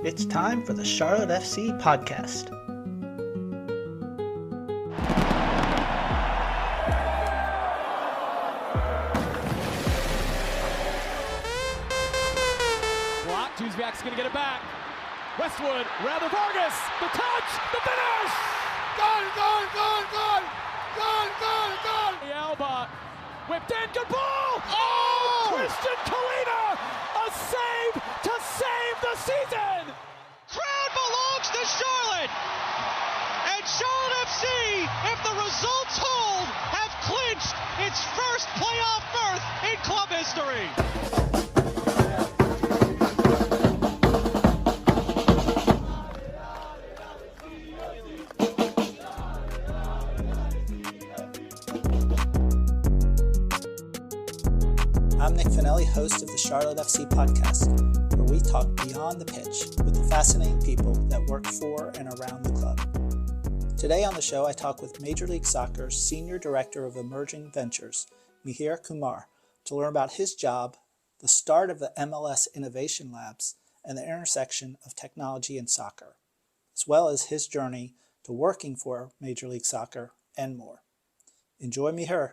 It's time for the Charlotte FC podcast. Block, Dewsback's gonna get it back. Westwood, rather Vargas, the touch, the finish! Gone! The Alba, whipped in, good ball! Oh! Christian Kalina, a save to save the season! Crowd belongs to Charlotte! And Charlotte FC, if the results hold, have clinched its first playoff berth in club history! I'm Nic Finelli, host of the Charlotte FC podcast, where we talk beyond the pitch with the fascinating people that work for and around the club. Today on the show, I talk with Major League Soccer's Senior Director of Emerging Ventures, Mihir Kumar, to learn about his job, the start of the MLS Innovation Labs, and the intersection of technology and soccer, as well as his journey to working for Major League Soccer and more. Enjoy, Mihir.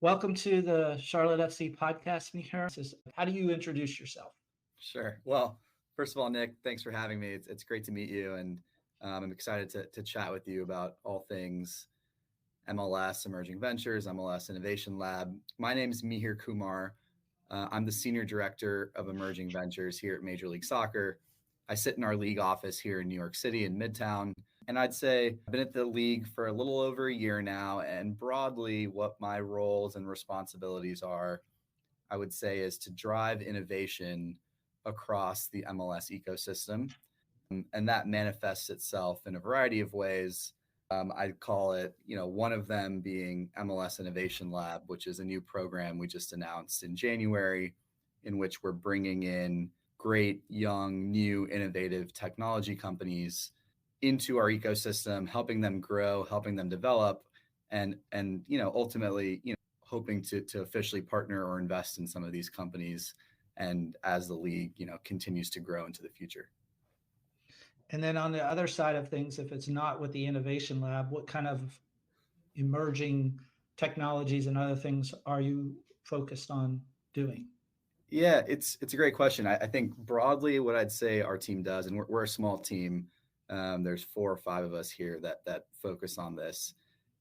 Welcome to the Charlotte FC podcast, Mihir. How do you introduce yourself? Sure. Well, first of all, Nic, thanks for having me. It's great to meet you, and I'm excited to chat with you about all things MLS Emerging Ventures, MLS Innovation Lab. My name is Mihir Kumar. I'm the Senior Director of Emerging Ventures here at Major League Soccer. I sit in our league office here in New York City in Midtown. And I'd say I've been at the league for a little over a year now. And broadly, what my roles and responsibilities are, I would say, is to drive innovation across the MLS ecosystem. And that manifests itself in a variety of ways. I'd call it, one of them being MLS Innovation Lab, which is a new program we just announced in January, in which we're bringing in great, young, new, innovative technology companies into our ecosystem, helping them grow, helping them develop, and ultimately, hoping to officially partner or invest in some of these companies. And as the league, continues to grow into the future. And then on the other side of things, if it's not with the Innovation Lab, what kind of emerging technologies and other things are you focused on doing? Yeah, it's a great question. I think broadly what I'd say our team does, and we're a small team, there's 4 or 5 of us here that focus on this,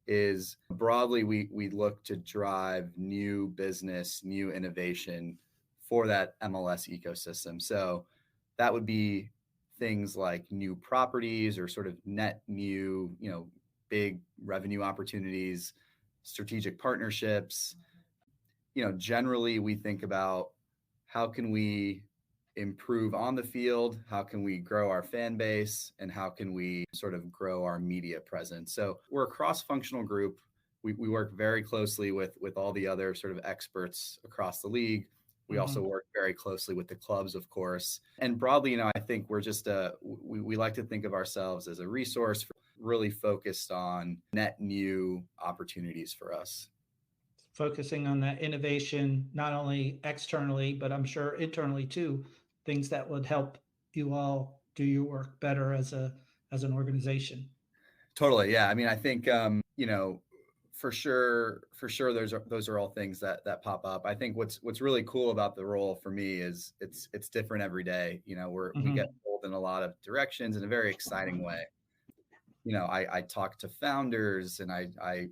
is broadly we look to drive new business, new innovation for that MLS ecosystem. So that would be things like new properties or sort of net new, big revenue opportunities, strategic partnerships. Generally we think about how can we improve on the field, how can we grow our fan base, and how can we sort of grow our media presence. So we're a cross-functional group. We work very closely with all the other sort of experts across the league. We also work very closely with the clubs, of course. And broadly, I think we're just we like to think of ourselves as a resource really focused on net new opportunities for us. Focusing on that innovation, not only externally, but I'm sure internally too, things that would help you all do your work better as an organization. Totally. Yeah. I mean, I think, for sure, those are all things that pop up. I think what's really cool about the role for me is it's different every day. We get pulled in a lot of directions in a very exciting way. I talk to founders and I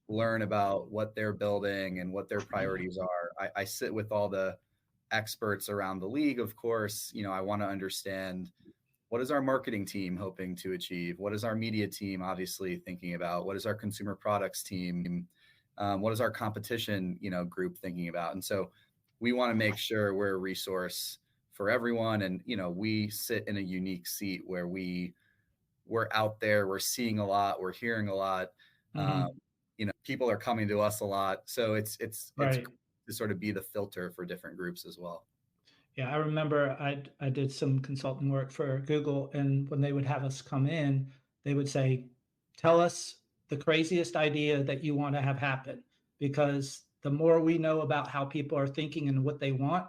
learn about what they're building and what their priorities are. I sit with all the experts around the league, of course. I want to understand, what is our marketing team hoping to achieve? What is our media team obviously thinking about? What is our consumer products team? What is our competition, group thinking about? And so we want to make sure we're a resource for everyone. And, we sit in a unique seat where we're out there, we're seeing a lot, we're hearing a lot. People are coming to us a lot. So it's to sort of be the filter for different groups as well. Yeah, I remember I did some consulting work for Google, and when they would have us come in, they would say, tell us the craziest idea that you want to have happen, because the more we know about how people are thinking and what they want,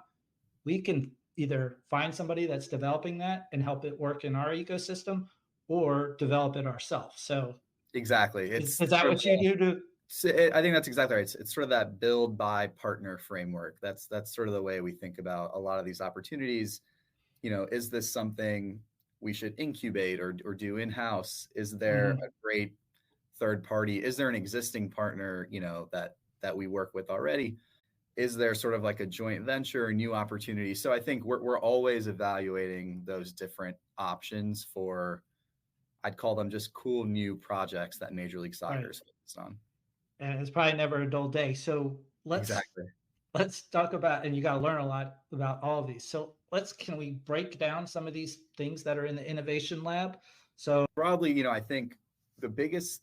we can either find somebody that's developing that and help it work in our ecosystem, or develop it ourselves. So exactly. is It's that sort what you do to? I think that's exactly right. It's sort of that build, buy, partner framework. That's sort of the way we think about a lot of these opportunities. Is this something we should incubate or do in-house? Is there a great third party? Is there an existing partner, that we work with already? Is there sort of like a joint venture or new opportunity? So I think we're always evaluating those different options for, I'd call them just cool new projects that Major League Soccer is focused on. And it's probably never a dull day. So let's talk about, and you got to learn a lot about all of these. So can we break down some of these things that are in the innovation lab? So broadly, I think the biggest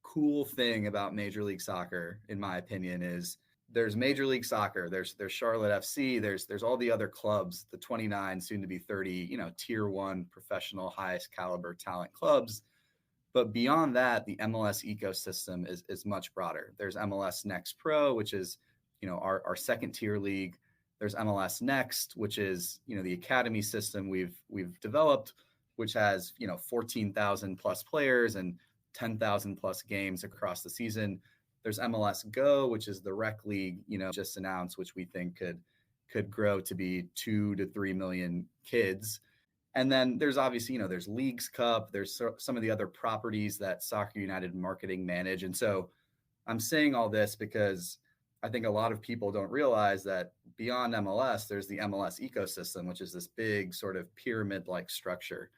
cool thing about Major League Soccer, in my opinion, is there's Major League Soccer, there's Charlotte FC, there's all the other clubs, the 29, soon to be 30, tier one professional, highest caliber talent clubs. But beyond that, the MLS ecosystem is much broader. There's MLS Next Pro, which is, our second tier league. There's MLS Next, which is, the academy system we've developed, which has, 14,000 plus players and 10,000 plus games across the season. There's MLS Go, which is the rec league, just announced, which we think could grow to be 2 to 3 million kids. And then there's obviously, there's Leagues Cup, there's some of the other properties that Soccer United marketing manage. And so I'm saying all this because I think a lot of people don't realize that beyond MLS, there's the MLS ecosystem, which is this big sort of pyramid-like structure.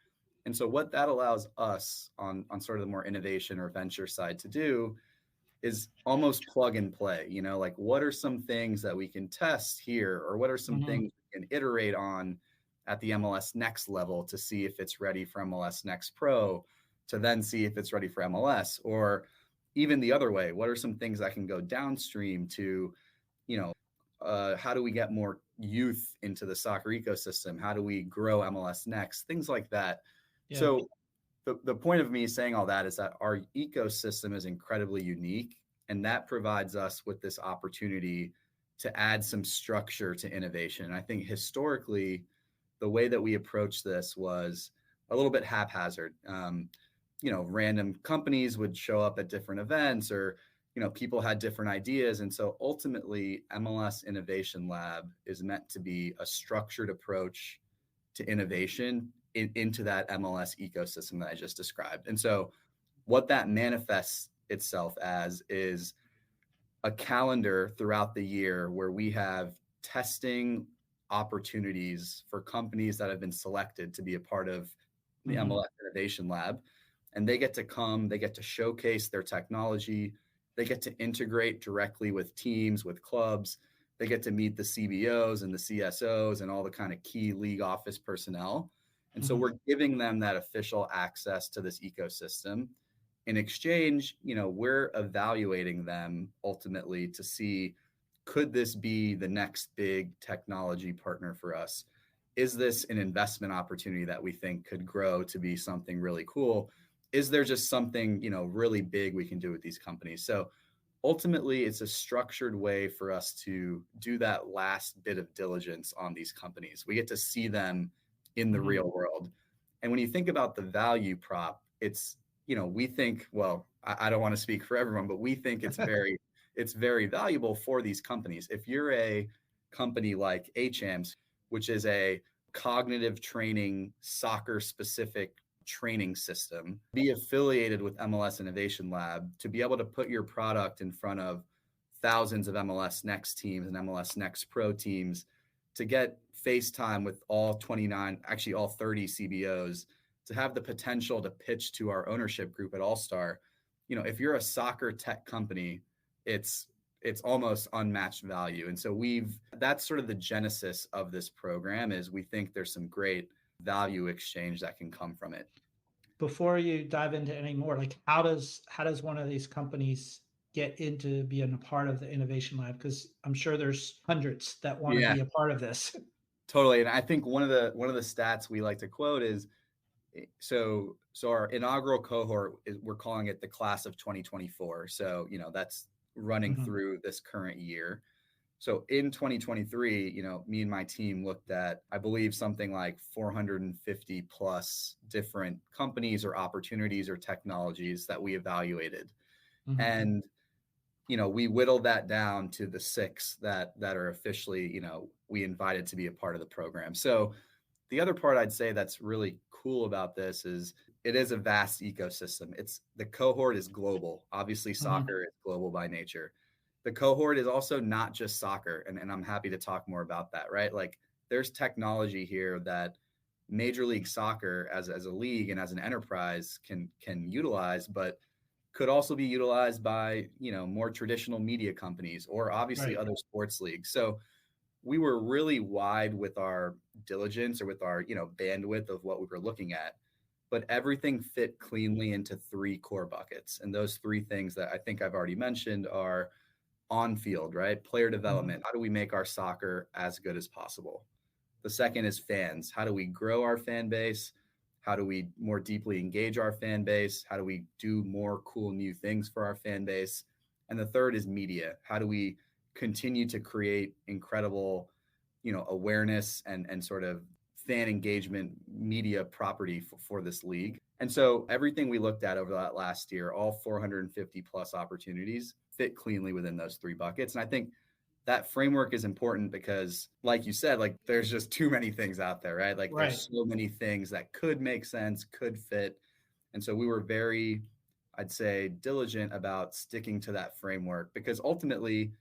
And so what that allows us on sort of the more innovation or venture side to do is almost plug and play, like what are some things that we can test here, or what are some things we can iterate on at the MLS Next level to see if it's ready for MLS Next Pro, to then see if it's ready for MLS, or even the other way, what are some things that can go downstream to, how do we get more youth into the soccer ecosystem? How do we grow MLS Next? Things like that. Yeah. So the point of me saying all that is that our ecosystem is incredibly unique, and that provides us with this opportunity to add some structure to innovation. And I think historically, the way that we approached this was a little bit haphazard. Random companies would show up at different events, or, people had different ideas. And so ultimately, MLS Innovation Lab is meant to be a structured approach to innovation into that MLS ecosystem that I just described. And so what that manifests itself as is a calendar throughout the year where we have testing opportunities for companies that have been selected to be a part of the MLS Innovation Lab. And they get to come, they get to showcase their technology, they get to integrate directly with teams, with clubs, they get to meet the CBOs and the CSOs and all the kind of key league office personnel. And so we're giving them that official access to this ecosystem. In exchange, we're evaluating them ultimately to see, could this be the next big technology partner for us? Is this an investment opportunity that we think could grow to be something really cool? Is there just something, really big we can do with these companies? So ultimately, it's a structured way for us to do that last bit of diligence on these companies. We get to see them in the real world. And when you think about the value prop, it's, we think, well, I don't want to speak for everyone, but we think it's very valuable for these companies. If you're a company like HAMS, which is a cognitive training, soccer specific training system, be affiliated with MLS Innovation Lab to be able to put your product in front of thousands of MLS Next teams and MLS Next Pro teams, to get FaceTime with all 29, actually all 30 CBOs, to have the potential to pitch to our ownership group at All Star. If you're a soccer tech company, it's almost unmatched value. And so that's sort of the genesis of this program, is we think there's some great value exchange that can come from it. Before you dive into any more, like how does one of these companies get into being a part of the Innovation Lab? Because I'm sure there's hundreds that want to be a part of this. Totally. And I think one of the stats we like to quote is, so our inaugural cohort we're calling it the class of 2024. So, that's running through this current year. So in 2023, me and my team looked at, I believe, something like 450 plus different companies or opportunities or technologies that we evaluated. Mm-hmm. And, we whittled that down to the 6 that are officially, we invited to be a part of the program. So the other part I'd say that's really cool about this is it is a vast ecosystem. The cohort is global. Obviously, soccer is global by nature. The cohort is also not just soccer. And I'm happy to talk more about that, right? Like there's technology here that Major League Soccer as a league and as an enterprise can utilize, but could also be utilized by, more traditional media companies or obviously other sports leagues. So we were really wide with our diligence or with our, bandwidth of what we were looking at, but everything fit cleanly into 3 core buckets. And those 3 things that I think I've already mentioned are on field, right? Player development. How do we make our soccer as good as possible? The second is fans. How do we grow our fan base? How do we more deeply engage our fan base? How do we do more cool new things for our fan base? And the third is media. How do we continue to create incredible, awareness and sort of fan engagement media property for this league? And so everything we looked at over that last year, all 450 plus opportunities fit cleanly within those 3 buckets. And I think that framework is important because, like you said, like there's just too many things out there, right? Like there's so many things that could make sense, could fit. And so we were very, I'd say, diligent about sticking to that framework because ultimately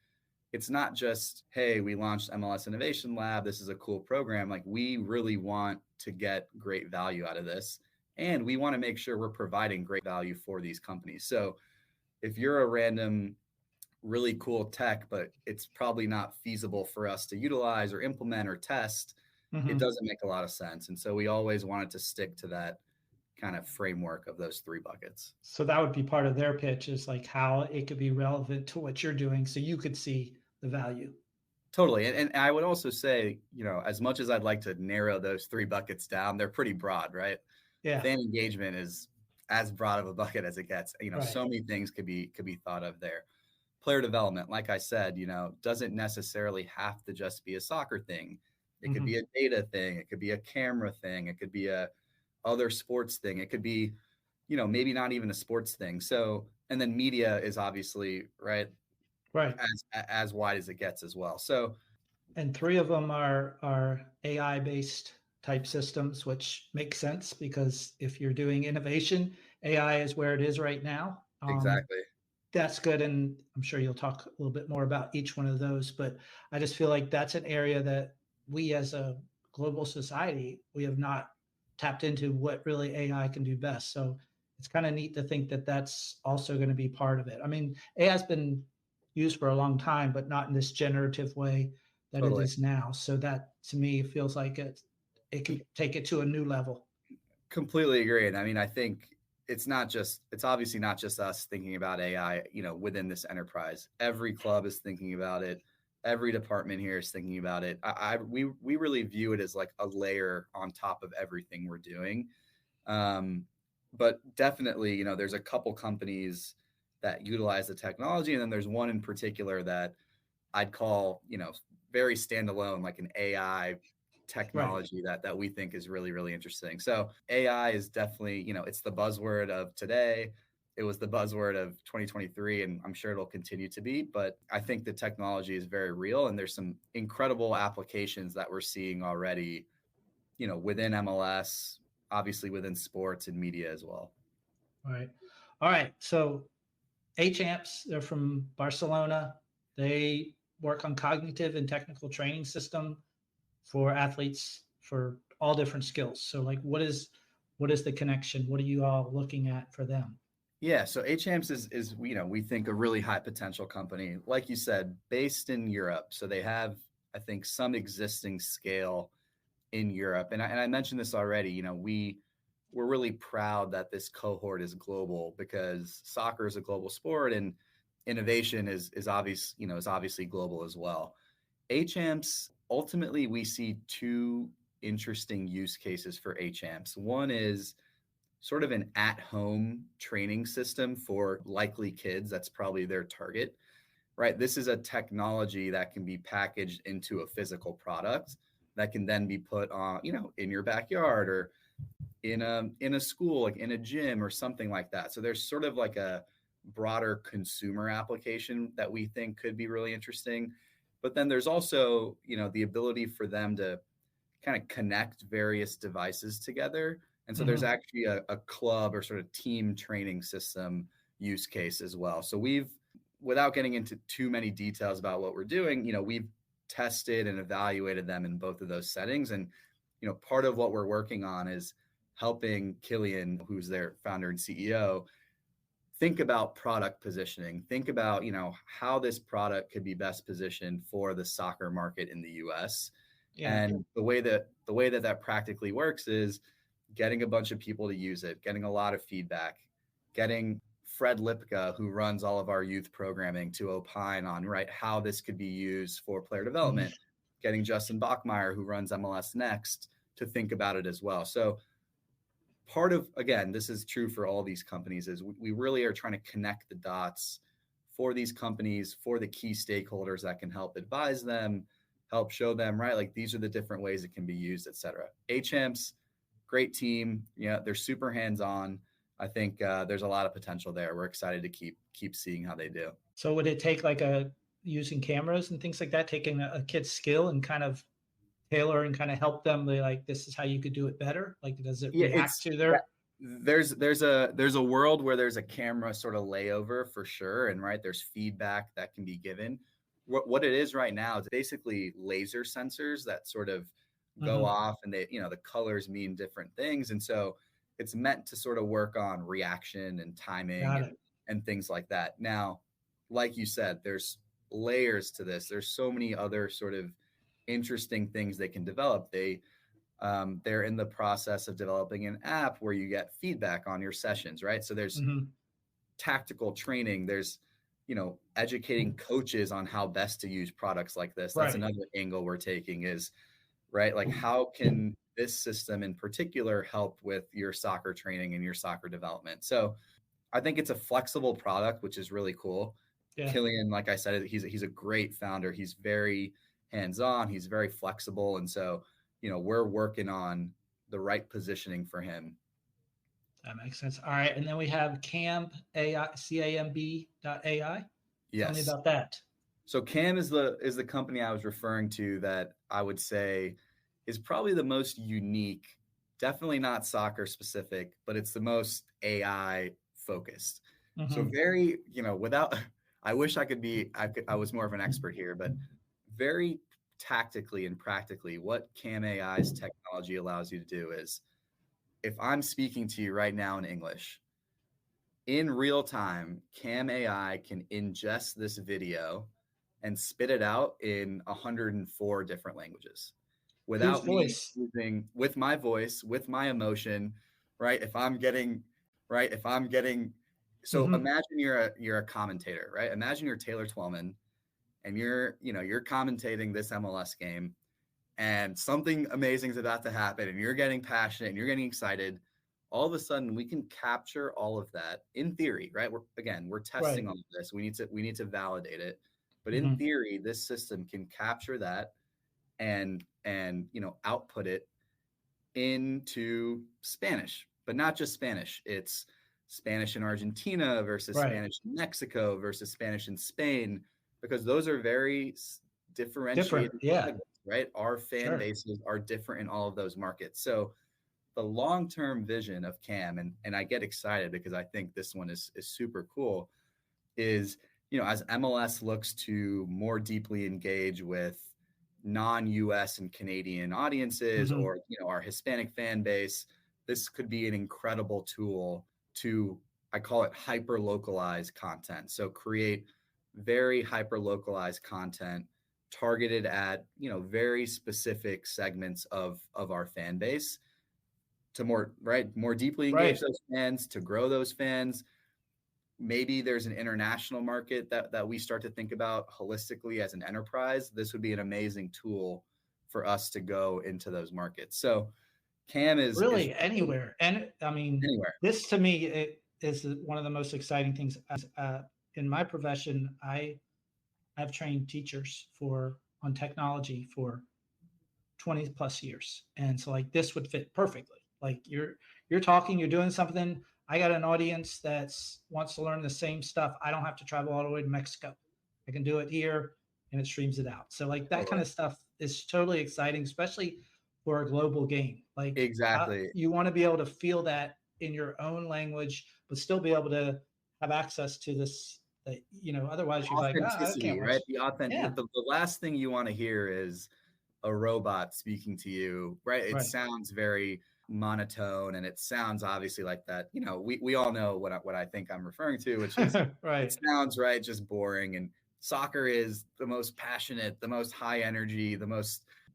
it's not just, hey, we launched MLS Innovation Lab. This is a cool program. Like we really want to get great value out of this. And we want to make sure we're providing great value for these companies. So if you're a random really cool tech, but it's probably not feasible for us to utilize or implement or test, it doesn't make a lot of sense. And so we always wanted to stick to that kind of framework of those 3 buckets. So that would be part of their pitch, is like how it could be relevant to what you're doing so you could see the value. Totally. And I would also say, as much as I'd like to narrow those 3 buckets down, they're pretty broad, right? Yeah. Fan engagement is as broad of a bucket as it gets. So many things could be thought of there. Player development, like I said, doesn't necessarily have to just be a soccer thing. It could be a data thing. It could be a camera thing. It could be a other sports thing. It could be, maybe not even a sports thing. So, and then media is obviously right as wide as it gets as well. So, and 3 of them are AI based type systems, which makes sense because if you're doing innovation, AI is where it is right now. Exactly. That's good. And I'm sure you'll talk a little bit more about each one of those, but I just feel like that's an area that we as a global society, we have not tapped into what really AI can do best. So it's kind of neat to think that that's also going to be part of it. I mean, AI has been used for a long time, but not in this generative way that it is now. So that to me feels like it can take it to a new level. Completely agree. And I mean, I think it's obviously not just us thinking about AI, within this enterprise. Every club is thinking about it. Every department here is thinking about it. We really view it as like a layer on top of everything we're doing. But definitely, there's a couple companies that utilize the technology. And then there's one in particular that I'd call, very standalone, like an AI technology that we think is really, really interesting. So AI is definitely, it's the buzzword of today. It was the buzzword of 2023, and I'm sure it'll continue to be. But I think the technology is very real, and there's some incredible applications that we're seeing already, within MLS, obviously within sports and media as well. All right. So Champs, they're from Barcelona. They work on cognitive and technical training system for athletes for all different skills. So like, what is the connection? What are you all looking at for them? Yeah, so Champs is we think a really high potential company, like you said, based in Europe. So they have, I think, some existing scale in Europe. And I mentioned this already. We're really proud that this cohort is global because soccer is a global sport and innovation is obviously global as well. Champs, ultimately, we see 2 interesting use cases for Champs. One is sort of an at-home training system for likely kids. That's probably their target. right, this is a technology that can be packaged into a physical product that can then be put on, in your backyard or in a school, like in a gym or something like that. So there's sort of like a broader consumer application that we think could be really interesting. But then there's also, the ability for them to kind of connect various devices together. And so there's actually a club or sort of team training system use case as well. So without getting into too many details about what we're doing, we've tested and evaluated them in both of those settings. And, part of what we're working on is helping Killian, who's their founder and CEO, think about product positioning, think about, how this product could be best positioned for the soccer market in the US. Yeah. And the way that practically works is getting a bunch of people to use it, getting a lot of feedback, getting Fred Lipka, who runs all of our youth programming, to opine on, right, how this could be used for player development, getting Justin Bachmeyer, who runs MLS Next, to think about it as well. So part of, again, this is true for all these companies, is we really are trying to connect the dots for these companies, for the key stakeholders that can help advise them, help show them, right, like these are the different ways it can be used, et cetera. AChamps, great team. They're super hands-on. I think there's a lot of potential there. We're excited to keep seeing how they do. So would it take like using cameras and things like that, taking a kid's skill and kind of tailor and kind of help them, like, this is how you could do it better? Like, does it react to their... There's a world where there's a camera sort of layover for sure. And right, there's feedback that can be given. What it is right now is basically laser sensors that sort of go off, and they, the colors mean different things. And so it's meant to sort of work on reaction and timing and things like that. Now, like you said, there's layers to this. There's so many other sort of interesting things they can develop. They're in the process of developing an app where you get feedback on your sessions, right? So there's tactical training. There's, educating coaches on how best to use products like this. That's another angle we're taking, is, right, like, how can this system in particular help with your soccer training and your soccer development? So I think it's a flexible product, which is really cool. Yeah. Killian, like I said, he's a great founder. He's very hands-on. He's very flexible. And so, we're working on the right positioning for him. That makes sense. All right. And then we have Camb, AI, CAMB.ai. Yes. Tell me about that. So Camb is the company I was referring to that I would say is probably the most unique, definitely not soccer specific, but it's the most AI focused. So very, I wish I was more of an expert here, but very tactically and practically, what Camb AI's technology allows you to do is, if I'm speaking to you right now in English, in real time, Camb AI can ingest this video and spit it out in 104 different languages without me using, with my voice, with my emotion, right? If I'm getting, so imagine you're a commentator, right? Imagine you're Taylor Twellman and you're commentating this MLS game, and something amazing is about to happen, and you're getting passionate and you're getting excited. All of a sudden, we can capture all of that in theory, right? We're testing all of this. We need to validate it, but in theory, this system can capture that and output it into Spanish, but not just Spanish. It's Spanish in Argentina versus Spanish in Mexico versus Spanish in Spain, because those are very differentiated. Right? Our fan bases are different in all of those markets. So the long-term vision of Camb, and I get excited because I think this one is super cool, is, as MLS looks to more deeply engage with non-US and Canadian audiences, or, our Hispanic fan base, this could be an incredible tool to, I call it, hyper-localized content. So create very hyper-localized content targeted at, very specific segments of our fan base, to more deeply engage those fans, to grow those fans. Maybe there's an international market that we start to think about holistically as an enterprise. This would be an amazing tool for us to go into those markets. So Camb is really anywhere. And I mean, anywhere. This to me, it is one of the most exciting things. In my profession, I I've trained teachers on technology for 20 plus years. And so like this would fit perfectly. Like you're talking, you're doing something. I got an audience wants to learn the same stuff. I don't have to travel all the way to Mexico. I can do it here and it streams it out. So like that kind of stuff is totally exciting, especially for a global game. Like Exactly. You want to be able to feel that in your own language, but still be able to have access to this, otherwise you're like, I can't watch. Right? The last thing you want to hear is a robot speaking to you, right? It sounds very monotone, and it sounds obviously like that. We all know what I think I'm referring to, which is it sounds just boring. And soccer is the most passionate, the most high energy,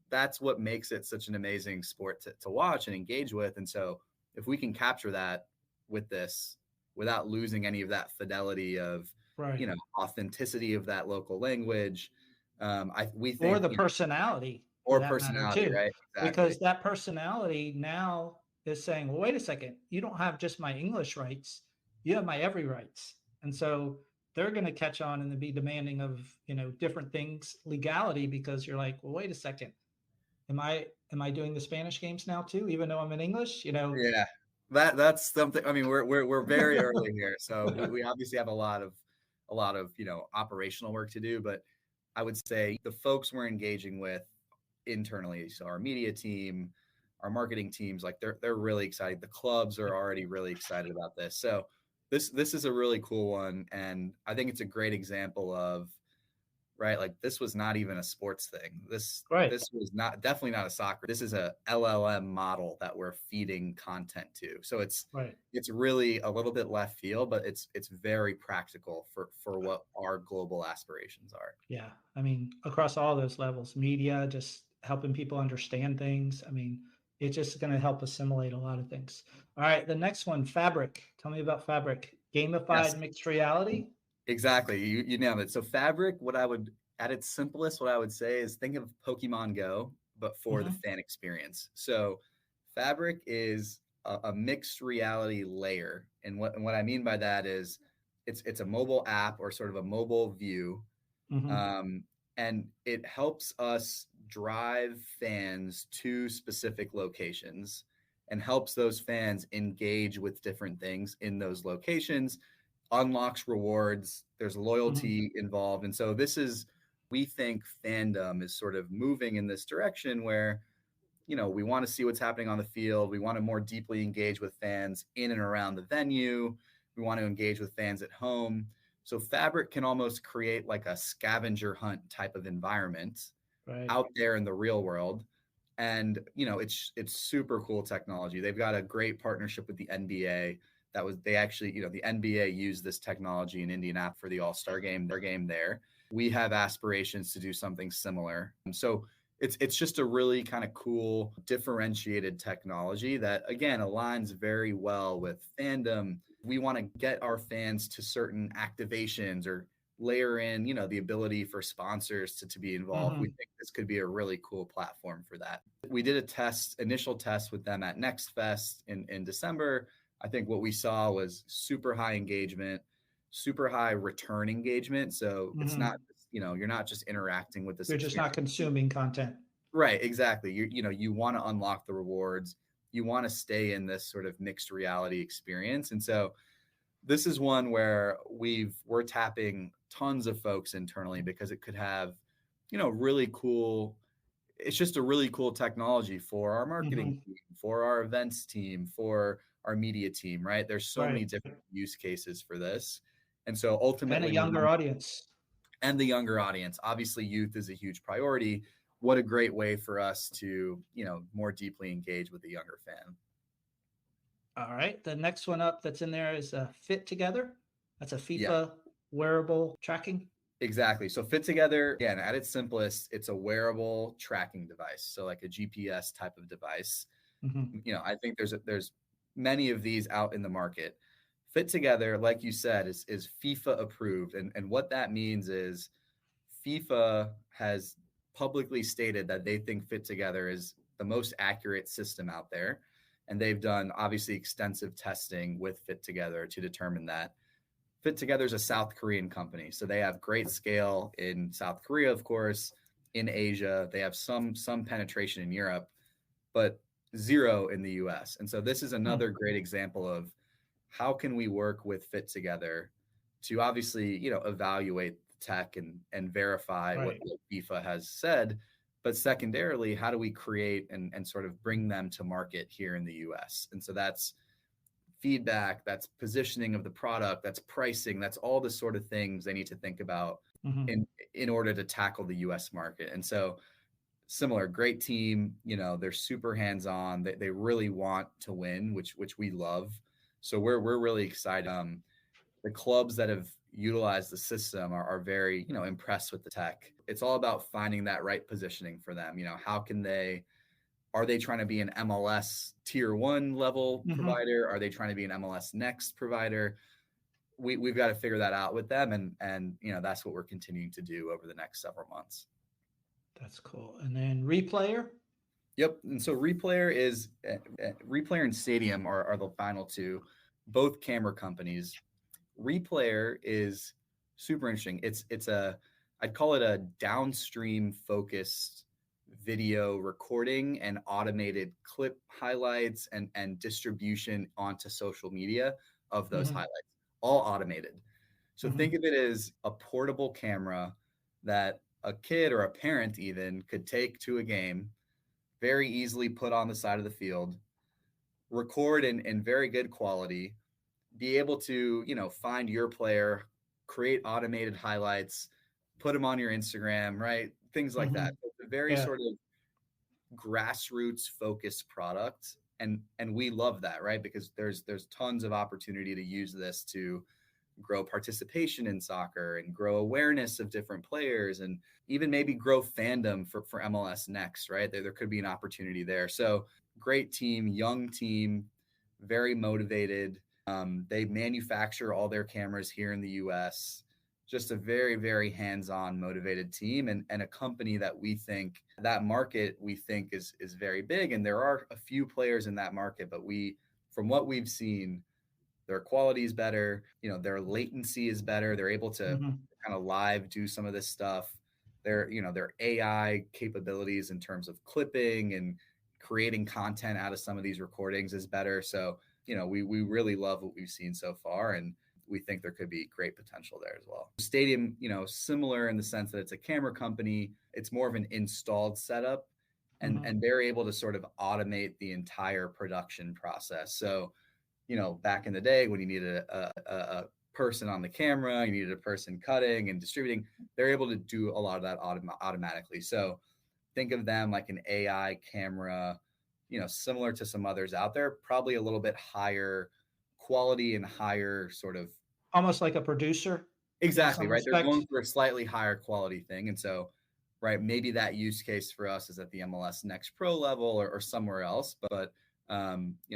that's what makes it such an amazing sport to watch and engage with. And so if we can capture that with this without losing any of that fidelity of, authenticity of that local language, we think, or the personality. Or personality, too, right? Exactly. Because that personality now is saying, well, wait a second, you don't have just my English rights, you have my every rights. And so they're going to catch on and be demanding of, different things, legality, because you're like, well, wait a second, am I doing the Spanish games now too, even though I'm in English? Yeah, that's something. I mean, we're very early here, so we obviously have a lot of operational work to do. But I would say the folks we're engaging with internally, so our media team, our marketing teams, like they're really excited. The clubs are already really excited about this. So this is a really cool one, and I think it's a great example of, like, this was not even a sports thing. This was definitely not a soccer. This is a LLM model that we're feeding content to. So it's really a little bit left field, but it's very practical for what our global aspirations are. Yeah. I mean, across all those levels, media, just helping people understand things. I mean, it's just going to help assimilate a lot of things. All right. The next one, Fabric. Tell me about Fabric. Gamified mixed reality. Exactly. You nailed it. So Fabric, at its simplest, what I would say is think of Pokemon Go, but for the fan experience. So Fabric is a mixed reality layer. And what I mean by that is it's a mobile app or sort of a mobile view. And it helps us drive fans to specific locations and helps those fans engage with different things in those locations, unlocks rewards, there's loyalty involved. And so we think fandom is sort of moving in this direction where, we want to see what's happening on the field. We want to more deeply engage with fans in and around the venue. We want to engage with fans at home. So Fabric can almost create like a scavenger hunt type of environment out there in the real world. And, it's super cool technology. They've got a great partnership with the NBA. The NBA used this technology in Indianapolis for the All-Star game, their game there. We have aspirations to do something similar. So it's just a really kind of cool, differentiated technology that, again, aligns very well with fandom. We want to get our fans to certain activations or layer in, the ability for sponsors to be involved. We think this could be a really cool platform for that. We did initial test with them at Next Fest in December. I think what we saw was super high engagement, super high return engagement. So it's not, you're not just interacting with this. You're just not consuming content. Right. Exactly. You want to unlock the rewards. You want to stay in this sort of mixed reality experience. And so this is one where we're tapping tons of folks internally because it could have, really cool. It's just a really cool technology for our marketing team, for our events team, for our media team, right? There's so many different use cases for this. And so ultimately, and a younger audience. And the younger audience. Obviously, youth is a huge priority. What a great way for us to, more deeply engage with the younger fan. All right. The next one up that's in there is Fitogether. That's a FIFA wearable tracking. Exactly. So Fitogether, again, at its simplest, it's a wearable tracking device. So like a GPS type of device. I think there's many of these out in the market. Fitogether, like you said, is FIFA approved. And what that means is FIFA has publicly stated that they think Fitogether is the most accurate system out there. And they've done obviously extensive testing with Fitogether to determine that. Fitogether is a South Korean company. So they have great scale in South Korea, of course, in Asia. They have some penetration in Europe, but zero in the US. And so this is another great example of how can we work with Fitogether to obviously, evaluate the tech and verify what FIFA has said, but secondarily, how do we create and sort of bring them to market here in the US? And so that's feedback, that's positioning of the product, that's pricing, that's all the sort of things they need to think about in order to tackle the US market. And so similar, great team, they're super hands-on. They really want to win, which we love. So we're really excited. The clubs that have utilized the system are very, impressed with the tech. It's all about finding that right positioning for them. How can are they trying to be an MLS tier 1 level provider? Are they trying to be an MLS next provider? We've got to figure that out with them. And that's what we're continuing to do over the next several months. That's cool. And then Reeplayer? Yep. And so Reeplayer and Stadium are the final two, both camera companies. Reeplayer is super interesting. I'd call it a downstream focused video recording and automated clip highlights and distribution onto social media of those highlights, all automated. So think of it as a portable camera that a kid or a parent even could take to a game, very easily put on the side of the field, record in very good quality, be able to, find your player, create automated highlights, put them on your Instagram, right? Things like that. It's a very sort of grassroots focused product. And we love that, right? Because there's tons of opportunity to use this to grow participation in soccer and grow awareness of different players and even maybe grow fandom for MLS Next, right? There could be an opportunity there. So great team, young team, very motivated. They manufacture all their cameras here in the US. Just a very, very hands-on, motivated team and a company that we think is very big. And there are a few players in that market, but from what we've seen, their quality is better, their latency is better. They're able to kind of live do some of this stuff. Their AI capabilities in terms of clipping and creating content out of some of these recordings is better. So, we really love what we've seen so far. And we think there could be great potential there as well. Stadium, similar in the sense that it's a camera company. It's more of an installed setup and they're able to sort of automate the entire production process. So, back in the day when you needed a person on the camera, you needed a person cutting and distributing, they're able to do a lot of that automatically. So think of them like an AI camera, similar to some others out there, probably a little bit higher quality and higher sort of. Almost like a producer. Exactly, right? They're going for a slightly higher quality thing. And so, right, maybe that use case for us is at the MLS Next Pro level or somewhere else. But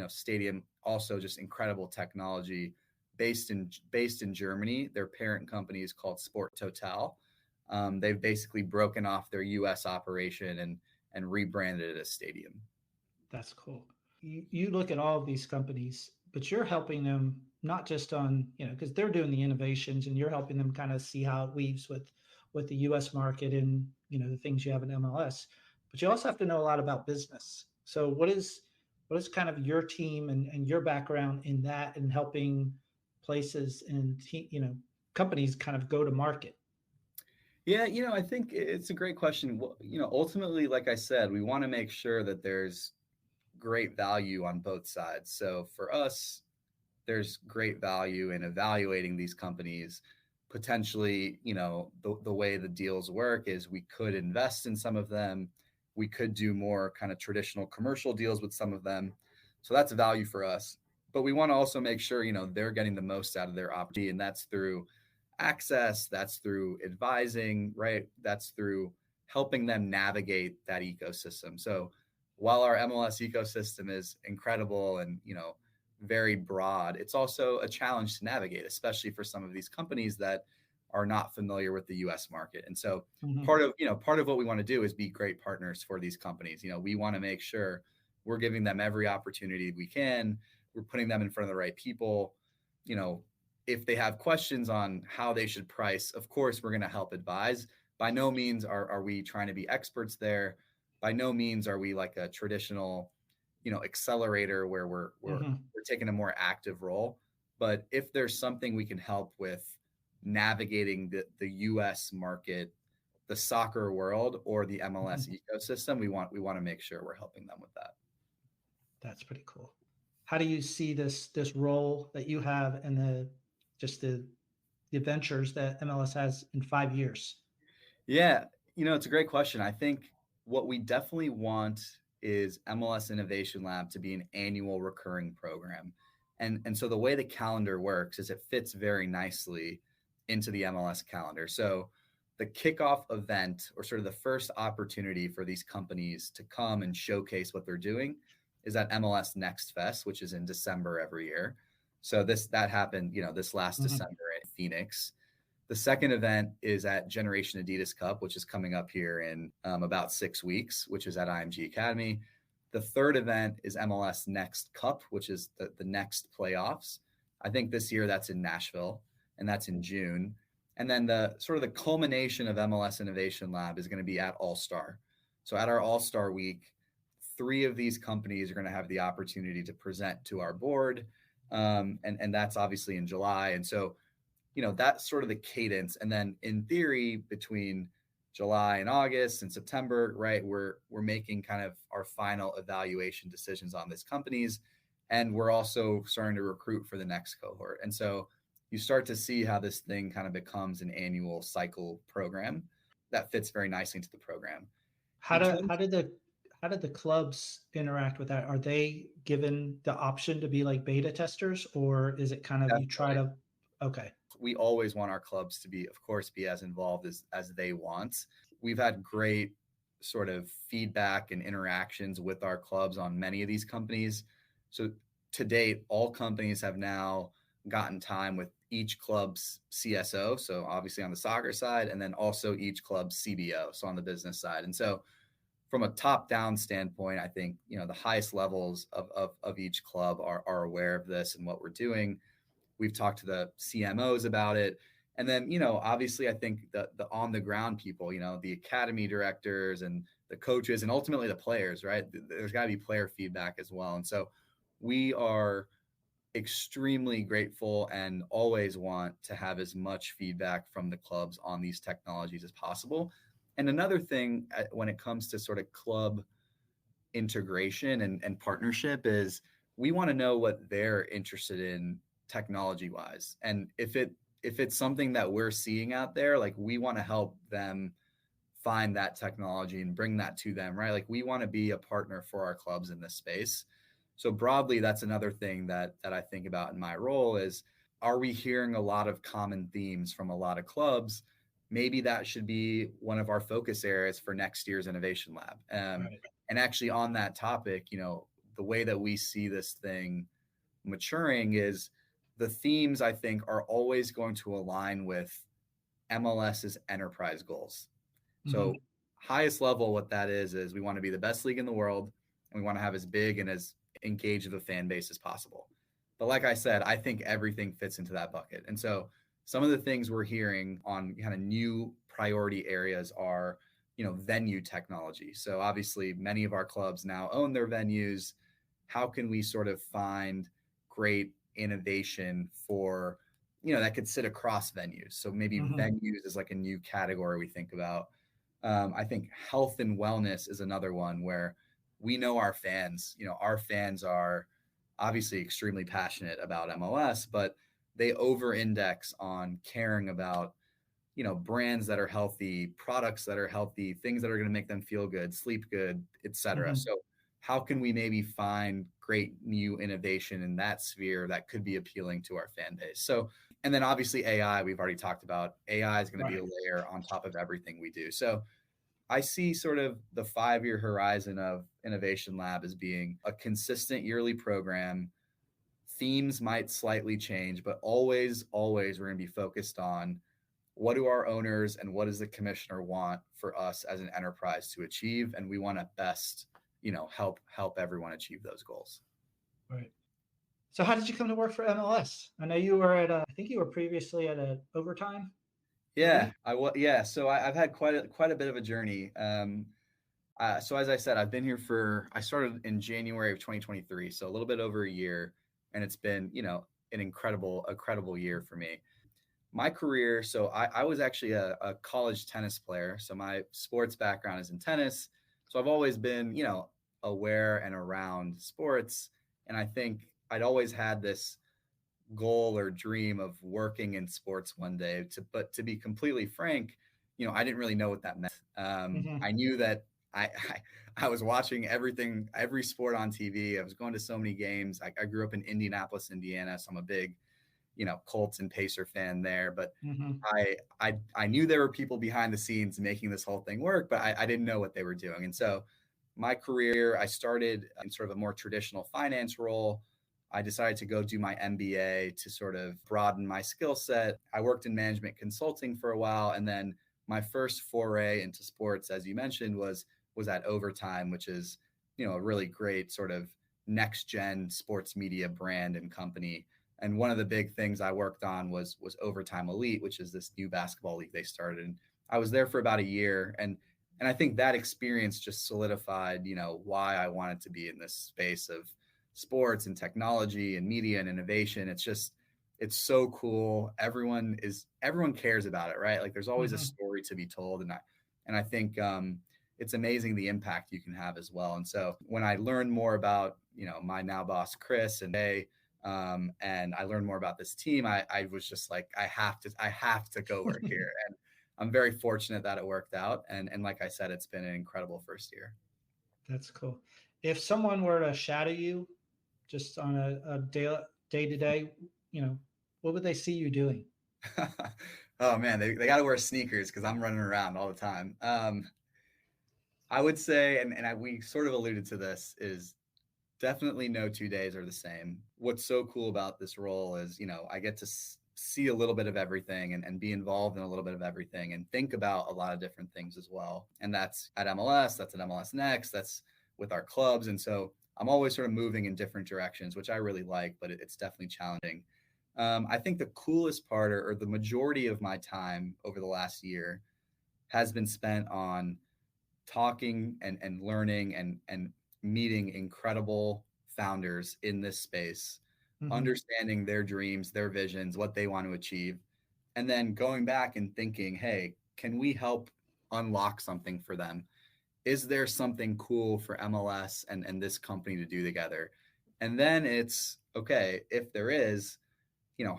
Stadium also just incredible technology based in Germany. Their parent company is called Sport Total. They've basically broken off their US operation and rebranded it as Stadium. That's cool. You look at all of these companies, but you're helping them not just on, because they're doing the innovations and you're helping them kind of see how it weaves with the US market and, the things you have in MLS, but you also have to know a lot about business. So what is kind of your team and your background in that and helping places and, companies kind of go to market? Yeah, I think it's a great question. Ultimately, like I said, we want to make sure that there's great value on both sides. So for us, there's great value in evaluating these companies. Potentially, the way the deals work is we could invest in some of them. We could do more kind of traditional commercial deals with some of them. So that's value for us. But we want to also make sure, they're getting the most out of their opportunity. And that's through access, that's through advising, right? That's through helping them navigate that ecosystem. So while our MLS ecosystem is incredible and, very broad, it's also a challenge to navigate, especially for some of these companies that are not familiar with the US market. And so part of what we want to do is be great partners for these companies. We want to make sure we're giving them every opportunity we can. We're putting them in front of the right people. if they have questions on how they should price, of course, we're going to help advise. By no means are we trying to be experts there. By no means are we like a traditional, accelerator where we're taking a more active role. But if there's something we can help with navigating the US market, the soccer world, or the MLS ecosystem, we want to make sure we're helping them with that. That's pretty cool. How do you see this role that you have and the ventures that MLS has in 5 years? Yeah, it's a great question. I think what we definitely want is MLS Innovation Lab to be an annual recurring program. And so the way the calendar works is it fits very nicely into the MLS calendar. So the kickoff event, or sort of the first opportunity for these companies to come and showcase what they're doing, is at MLS Next Fest, which is in December every year. So that happened, this last December in Phoenix. The second event is at Generation Adidas Cup, which is coming up here in about 6 weeks, which is at IMG Academy. The third event is MLS Next Cup, which is the next playoffs. I think this year that's in Nashville, and that's in June. And then the culmination of MLS Innovation Lab is going to be at All-Star. So at our All-Star week, 3 of these companies are going to have the opportunity to present to our board. And that's obviously in July. And so, that's sort of the cadence. And then in theory, between July and August and September, right, we're making kind of our final evaluation decisions on these companies. And we're also starting to recruit for the next cohort. And so you start to see how this thing kind of becomes an annual cycle program that fits very nicely into the program. How did the clubs interact with that? Are they given the option to be like beta testers, or is it kind of you try to? Okay. We always want our clubs to be, of course, be as involved as they want. We've had great sort of feedback and interactions with our clubs on many of these companies. So to date, all companies have now gotten time with each club's CSO. So obviously on the soccer side, and then also each club's CBO. So on the business side. And so from a top-down standpoint, I think, the highest levels of each club are aware of this and what we're doing. We've talked to the CMOs about it. And then, obviously, I think the on-the-ground people, the academy directors and the coaches and ultimately the players, right? There's got to be player feedback as well. And so we are extremely grateful and always want to have as much feedback from the clubs on these technologies as possible. And another thing when it comes to sort of club integration and partnership is we want to know what they're interested in technology wise. And if it's something that we're seeing out there, like we want to help them find that technology and bring that to them, right? Like we want to be a partner for our clubs in this space. So broadly, that's another thing that I think about in my role is, are we hearing a lot of common themes from a lot of clubs? Maybe that should be one of our focus areas for next year's Innovation Lab. Right. And actually on that topic, the way that we see this thing maturing is the themes, I think, are always going to align with MLS's enterprise goals. So highest level, what that is we want to be the best league in the world, and we want to have as big and as engaged of a fan base as possible. But like I said, I think everything fits into that bucket. And so some of the things we're hearing on kind of new priority areas are, venue technology. So obviously many of our clubs now own their venues. How can we sort of find great innovation for, that could sit across venues? So maybe venues is like a new category we think about. I think health and wellness is another one where we know our fans, our fans are obviously extremely passionate about MLS, but they over-index on caring about, brands that are healthy, products that are healthy, things that are going to make them feel good, sleep good, et cetera. So how can we maybe find great new innovation in that sphere that could be appealing to our fan base? So, and then obviously AI, we've already talked about. AI is going to be a layer on top of everything we do. So I see sort of the 5-year horizon of Innovation Lab as being a consistent yearly program. Themes might slightly change, but always we're going to be focused on what do our owners and what does the commissioner want for us as an enterprise to achieve. And we want to best, help everyone achieve those goals. Right. So how did you come to work for MLS? I know you were I think you were previously at a Overtime. Yeah, I was. Yeah, so I've had quite a bit of a journey. So as I said, I started in January of 2023, so a little bit over a year, and it's been, an incredible year for me. My career, so I was actually a college tennis player. So my sports background is in tennis. So I've always been, aware and around sports. And I think I'd always had this goal or dream of working in sports one day. But to be completely frank, I didn't really know what that meant. I knew that I, I was watching every sport on TV. I was going to so many games. I grew up in Indianapolis, Indiana, so I'm a big, Colts and Pacer fan there. But I knew there were people behind the scenes making this whole thing work, but I didn't know what they were doing. And so my career, I started in sort of a more traditional finance role. I decided to go do my MBA to sort of broaden my skill set. I worked in management consulting for a while. And then my first foray into sports, as you mentioned, was at Overtime, which is, a really great sort of next gen sports media brand and company. And one of the big things I worked on was Overtime Elite, which is this new basketball league they started. And I was there for about a year. And I think that experience just solidified, why I wanted to be in this space of sports and technology and media and innovation. It's so cool. Everyone cares about it, right? Like there's always a story to be told. And I think it's amazing the impact you can have as well. And so when I learned more about, my now boss, Chris, and I learned more about this team, I was just like, I have to go work here. And I'm very fortunate that it worked out. And like I said, it's been an incredible first year. That's cool. If someone were to shadow you just on a day-to-day, what would they see you doing? Oh man, they got to wear sneakers because I'm running around all the time. I would say, and we sort of alluded to this, is definitely no 2 days are the same. What's so cool about this role is, I get to see a little bit of everything and be involved in a little bit of everything and think about a lot of different things as well. And that's at MLS, that's at MLS Next, that's with our clubs. And so I'm always sort of moving in different directions, which I really like, but it's definitely challenging. I think the coolest part or the majority of my time over the last year has been spent on talking and learning and meeting incredible founders in this space, understanding their dreams, their visions, what they want to achieve, and then going back and thinking, hey, can we help unlock something for them? Is there something cool for MLS and this company to do together? And then it's okay, if there is,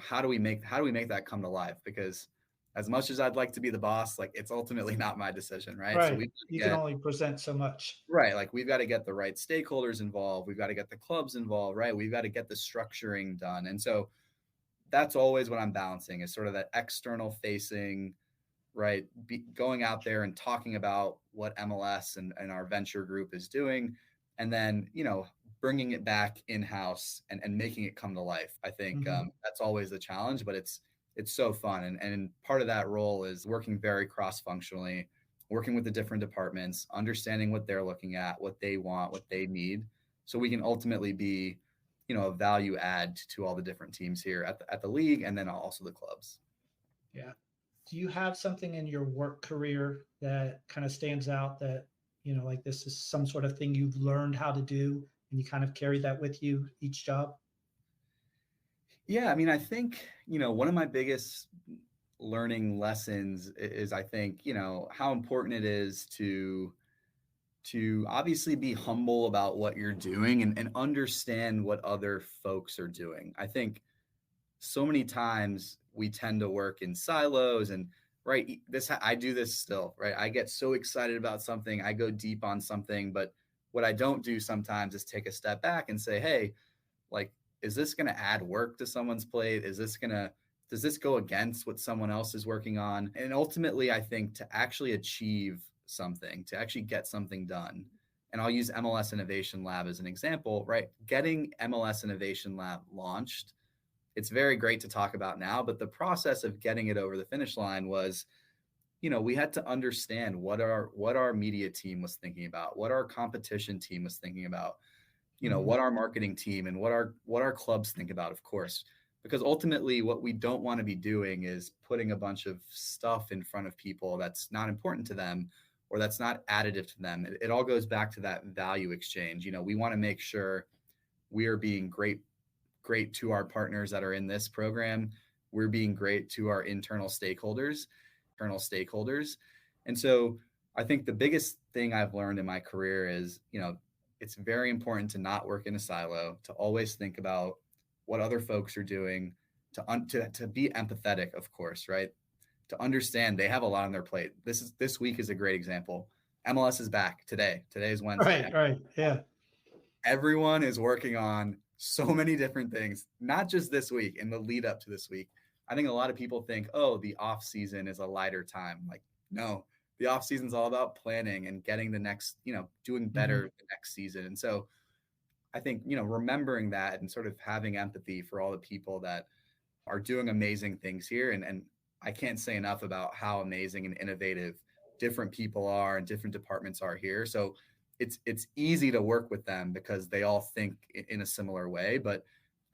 how do we make that come to life? Because as much as I'd like to be the boss, like it's ultimately not my decision, right? Right. So you can only present so much. Right. Like we've got to get the right stakeholders involved. We've got to get the clubs involved, right? We've got to get the structuring done. And so that's always what I'm balancing is sort of that external facing, right? Going out there and talking about what MLS and our venture group is doing. And then, bringing it back in-house and making it come to life. I think that's always the challenge, but it's so fun. And part of that role is working very cross-functionally, working with the different departments, understanding what they're looking at, what they want, what they need, so we can ultimately be, a value add to all the different teams here at the league and then also the clubs. Yeah. Do you have something in your work career that kind of stands out that, like this is some sort of thing you've learned how to do and you kind of carry that with you each job? Yeah, I mean, I think, one of my biggest learning lessons is I think, how important it is to obviously be humble about what you're doing and understand what other folks are doing. I think so many times we tend to work in silos and right. I do this still, right? I get so excited about something. I go deep on something, but what I don't do sometimes is take a step back and say, hey, like, is this going to add work to someone's plate? Does this go against what someone else is working on? And ultimately, I think to actually achieve something, to actually get something done, and I'll use MLS Innovation Lab as an example, right? Getting MLS Innovation Lab launched, it's very great to talk about now, but the process of getting it over the finish line was, we had to understand what our media team was thinking about, what our competition team was thinking about, what our marketing team and what our clubs think about, of course, because ultimately what we don't want to be doing is putting a bunch of stuff in front of people that's not important to them or that's not additive to them. It all goes back to that value exchange. We want to make sure we are being great to our partners that are in this program. We're being great to our internal stakeholders. And so I think the biggest thing I've learned in my career is, it's very important to not work in a silo, to always think about what other folks are doing, to be empathetic, of course, right? To understand they have a lot on their plate. This week is a great example. MLS is back today. Today is Wednesday. Right. Yeah. Everyone is working on so many different things, not just this week, in the lead up to this week. I think a lot of people think, oh, the off season is a lighter time. Like, no, the off season is all about planning and getting the next, doing better the next season. And so I think, remembering that and sort of having empathy for all the people that are doing amazing things here. And I can't say enough about how amazing and innovative different people are and different departments are here. So it's easy to work with them because they all think in a similar way. But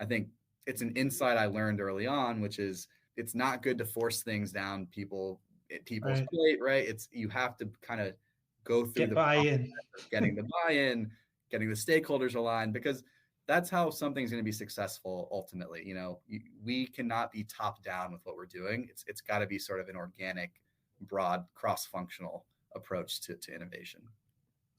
I think it's an insight I learned early on, which is it's not good to force things down people's plate, right? You have to kind of go through the buy-in, getting the buy-in, getting the stakeholders aligned, because that's how something's going to be successful ultimately. We cannot be top down with what we're doing. It's got to be sort of an organic, broad, cross-functional approach to innovation.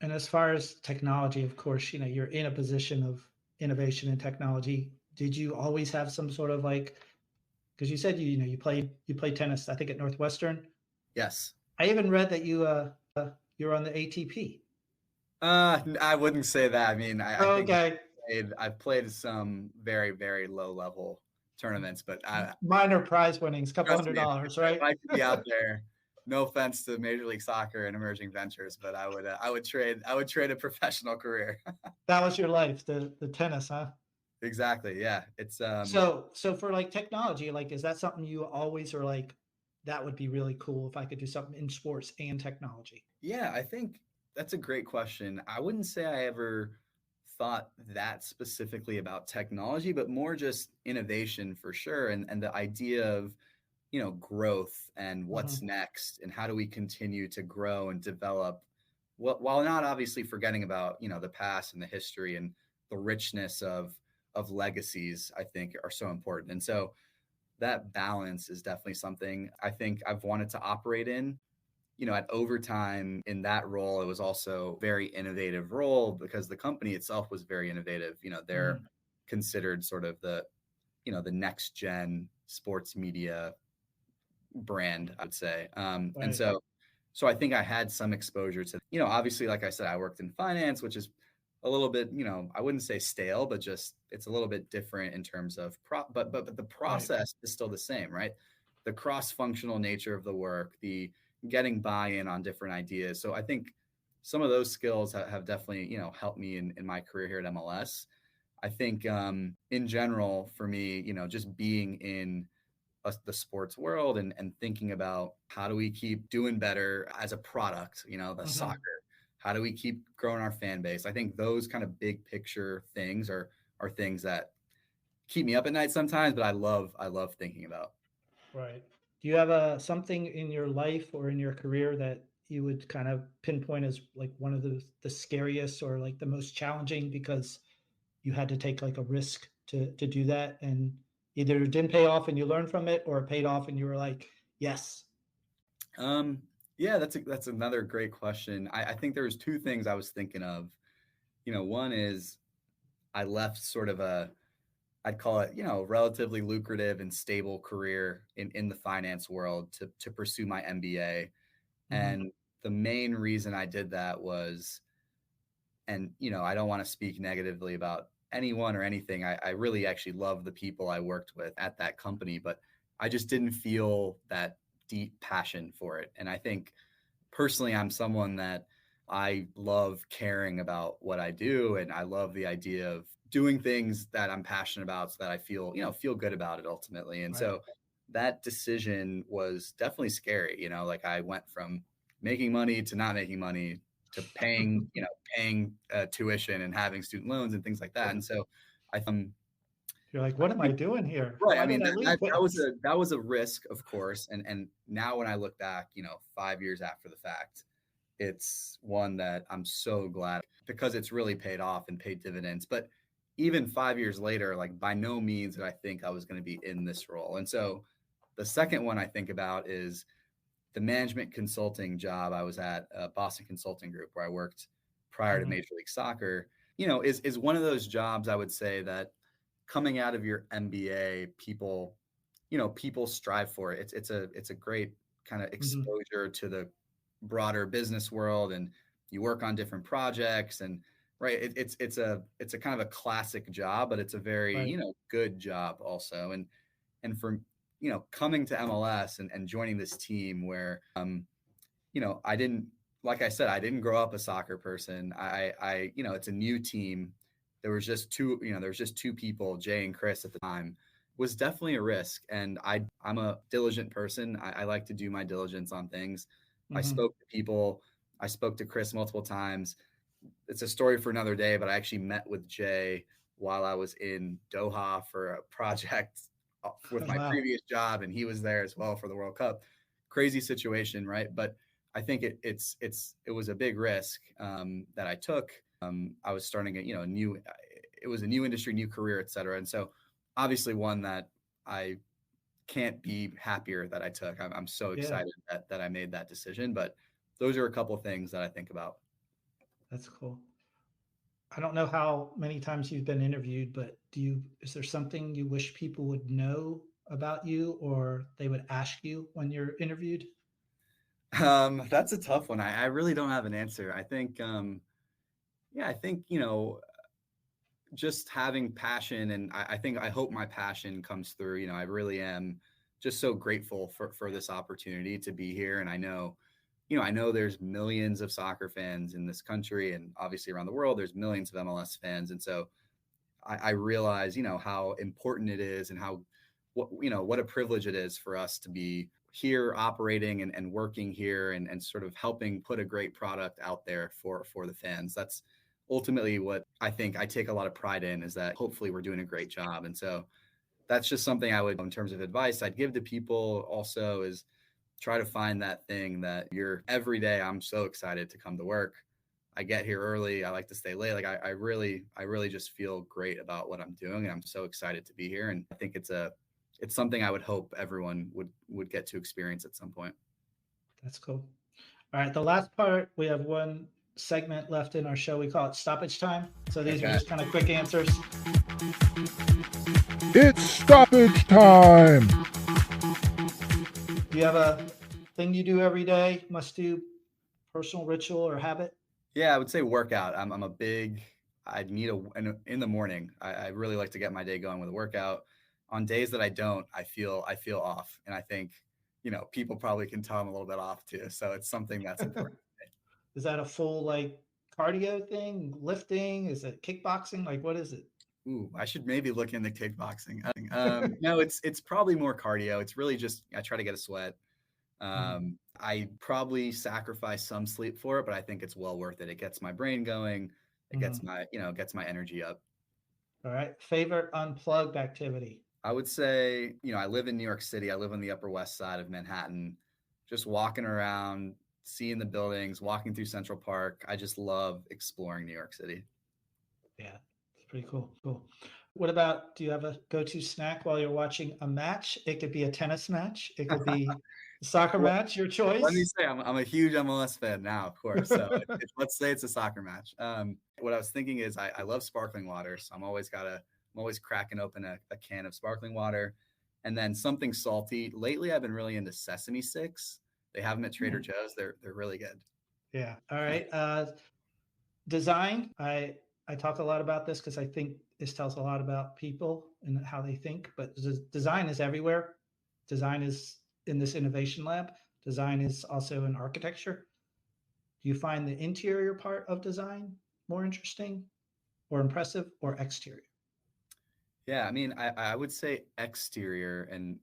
And as far as technology, of course, you're in a position of innovation and technology. Did you always have some sort of because you said you played tennis, I think at Northwestern. Yes. I even read that you're on the ATP. I wouldn't say that. I mean, I think I've played some very, very low level tournaments, but minor prize winnings, couple $100, right? If I could be out there. No offense to Major League Soccer and emerging ventures, but I would trade a professional career. That was your life, the tennis, huh? Exactly. Yeah. It's so for technology, is that something you always are that would be really cool if I could do something in sports and technology? Yeah, I think that's a great question. I wouldn't say I ever thought that specifically about technology, but more just innovation for sure. And the idea of, growth and what's next and how do we continue to grow and develop while not obviously forgetting about, the past and the history and the richness of legacies, I think are so important. And so that balance is definitely something I think I've wanted to operate in. At Overtime, in that role, it was also a very innovative role because the company itself was very innovative. They're considered sort of the next gen sports media brand, I'd say. Right. And so I think I had some exposure to, obviously, like I said, I worked in finance, which is a little bit, I wouldn't say stale, but just it's a little bit different in terms of but the process is still the same, right? The cross-functional nature of the work, the getting buy-in on different ideas. So I think some of those skills have definitely, helped me in my career here at MLS. I think in general, for me, just being in the sports world and thinking about how do we keep doing better as a product, the soccer, how do we keep growing our fan base? I think those kind of big picture things are things that keep me up at night sometimes, but I love thinking about. Right. Do you have something in your life or in your career that you would kind of pinpoint as one of the scariest or the most challenging because you had to take a risk to do that, and either it didn't pay off and you learned from it, or it paid off and you were yes? Yeah, that's another great question. I think there's two things I was thinking of. One is I left sort of I'd call it, relatively lucrative and stable career in the finance world to pursue my MBA. And the main reason I did that was, and, I don't want to speak negatively about anyone or anything. I really actually love the people I worked with at that company, but I just didn't feel that deep passion for it. And I think personally, I'm someone that I love caring about what I do. And I love the idea of doing things that I'm passionate about so that I feel good about it ultimately. And so that decision was definitely scary. I went from making money to not making money to paying, paying tuition and having student loans and things like that. And so you're like, what am I doing here? Right. Why I mean, did I leave that was a risk, of course. And now when I look back, 5 years after the fact, it's one that I'm so glad, because it's really paid off and paid dividends. But even 5 years later, like, by no means did I think I was going to be in this role. And so the second one I think about is the management consulting job I was at, Boston Consulting Group, where I worked prior to Major League Soccer. Is one of those jobs, I would say, that coming out of your MBA, people strive for it. It's a great kind of exposure to the broader business world, and you work on different projects, and right. It's a kind of a classic job, but it's a very, good job also. And for, coming to MLS and joining this team where, I didn't, like I said, I didn't grow up a soccer person. It's a new team. There was just two people, Jay and Chris at the time. Was definitely a risk. And I'm a diligent person. I like to do my diligence on things. I spoke to people. I spoke to Chris multiple times. It's a story for another day, but I actually met with Jay while I was in Doha for a project with my previous job, and he was there as well for the World Cup. Crazy situation, right? But I think it was a big risk that I took. I was starting it was a new industry, new career, et cetera. And so obviously one that I can't be happier that I took. I'm so excited that I made that decision, but those are a couple of things that I think about. That's cool. I don't know how many times you've been interviewed, but is there something you wish people would know about you, or they would ask you when you're interviewed? That's a tough one. I really don't have an answer. I think, just having passion, and I hope my passion comes through. I really am just so grateful for this opportunity to be here. And I know there's millions of soccer fans in this country, and obviously around the world, there's millions of MLS fans. And so I realize, how important it is, and what a privilege it is for us to be here operating and working here and sort of helping put a great product out there for the fans. That's ultimately what I think I take a lot of pride in, is that hopefully we're doing a great job. And so that's just something I would, in terms of advice I'd give to people also, is try to find that thing that you're every day. I'm so excited to come to work. I get here early. I like to stay late. Like I really just feel great about what I'm doing. And I'm so excited to be here. And I think it's something I would hope everyone would get to experience at some point. That's cool. All right. The last part, we have one segment left in our show. We call it Stoppage Time. So these are just kind of quick answers. It's Stoppage Time. Do you have a thing you do every day, must do, personal ritual or habit? Yeah, I would say workout. I'd need in the morning. I really like to get my day going with a workout. On days that I don't, I feel off. And I think, people probably can tell I'm a little bit off too. So it's something that's important. Is that a full cardio thing, lifting? Is it kickboxing? What is it? Ooh, I should maybe look into kickboxing. No, it's probably more cardio. It's really just, I try to get a sweat. I probably sacrifice some sleep for it, but I think it's well worth it. It gets my brain going. It gets my energy up. All right. Favorite unplugged activity? I would say, I live in New York City. I live on the Upper West Side of Manhattan, just walking around, seeing the buildings, walking through Central Park. I just love exploring New York City. Yeah, it's pretty cool. Cool. What about, do you have a go-to snack while you're watching a match? It could be a tennis match. It could be a soccer match, your choice. Let me say, I'm a huge MLS fan now, of course. So let's say it's a soccer match. What I was thinking is I love sparkling water. So I'm always cracking open a can of sparkling water, and then something salty. Lately, I've been really into sesame sticks. They have them at Trader Joe's. They're really good. Yeah. All right. Design. I talk a lot about this because I think this tells a lot about people and how they think, but design is everywhere. Design is in this innovation lab. Design is also in architecture. Do you find the interior part of design more interesting or impressive, or exterior? Yeah, I mean, I would say exterior. And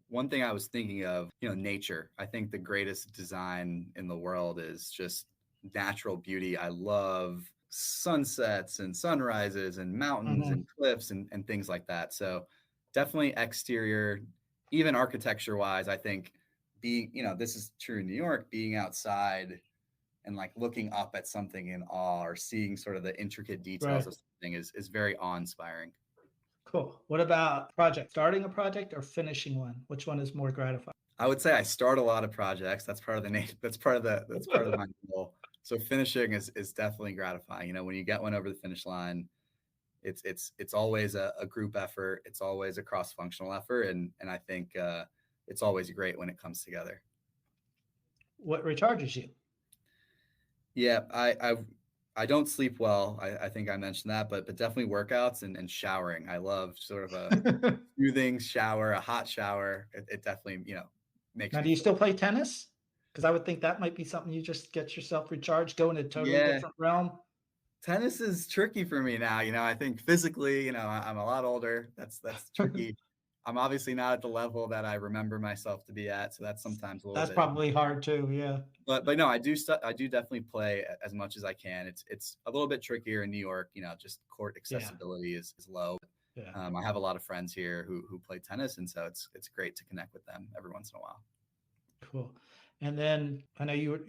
one thing I was thinking of, nature. I think the greatest design in the world is just natural beauty. I love sunsets and sunrises and mountains and cliffs and things like that. So definitely exterior, even architecture wise, I think being, this is true in New York, being outside and like looking up at something in awe or seeing sort of the intricate details of something is very awe-inspiring. Cool. What about project? Starting a project or finishing one? Which one is more gratifying? I would say I start a lot of projects. That's part of the name. That's part of my goal. So finishing is definitely gratifying. When you get one over the finish line, it's always a group effort. It's always a cross-functional effort. And I think it's always great when it comes together. What recharges you? Yeah, I don't sleep well. I think I mentioned that, but definitely workouts and showering. I love sort of a soothing shower, a hot shower. It definitely, makes. Now, do you still play tennis? Because I would think that might be something you just get yourself recharged, go in a totally different realm. Tennis is tricky for me now. I think physically, I'm a lot older. That's tricky. I'm obviously not at the level that I remember myself to be at. So that's sometimes a little bit. That's probably hard too. Yeah. But no, I do definitely play as much as I can. It's a little bit trickier in New York, just court accessibility is low. Yeah. I have a lot of friends here who play tennis. And so it's great to connect with them every once in a while. Cool. And then I know you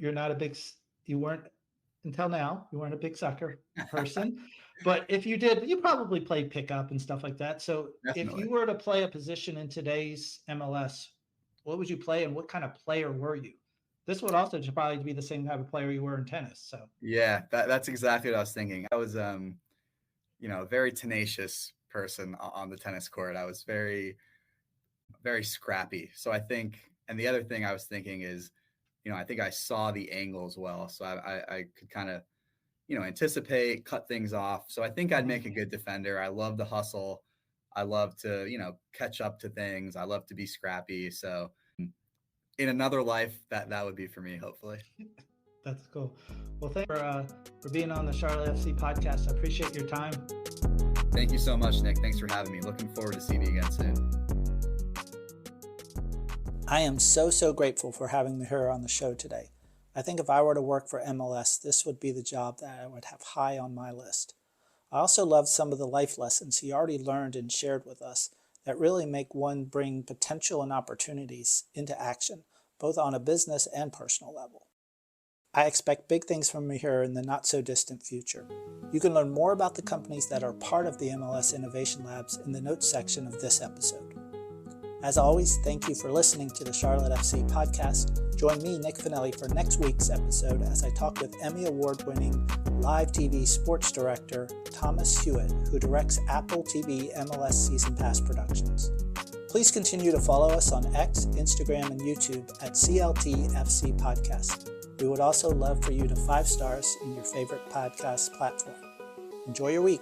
weren't until now, you weren't a big soccer person, but if you did, you probably played pickup and stuff like that. So definitely. If you were to play a position in today's MLS, what would you play and what kind of player were you? This would also probably be the same type of player you were in tennis. So yeah, that's exactly what I was thinking. I was, a very tenacious person on the tennis court. I was very, very scrappy. So I think, and the other thing I was thinking is, I think I saw the angles well. So I could kind of, anticipate, cut things off. So I think I'd make a good defender. I love the hustle. I love to, catch up to things. I love to be scrappy. So in another life, that would be for me, hopefully. That's cool. Well, thanks for being on the Charlotte FC podcast. I appreciate your time. Thank you so much, Nick. Thanks for having me. Looking forward to seeing you again soon. I am so grateful for having Mihir on the show today. I think if I were to work for MLS, this would be the job that I would have high on my list. I also love some of the life lessons he already learned and shared with us that really make one bring potential and opportunities into action, both on a business and personal level. I expect big things from Mihir in the not-so-distant future. You can learn more about the companies that are part of the MLS Innovation Labs in the notes section of this episode. As always, thank you for listening to the Charlotte FC podcast. Join me, Nic Finelli, for next week's episode as I talk with Emmy Award-winning live TV sports director Thomas Hewitt, who directs Apple TV MLS Season Pass productions. Please continue to follow us on X, Instagram, and YouTube at CLTFC Podcast. We would also love for you to 5 stars in your favorite podcast platform. Enjoy your week.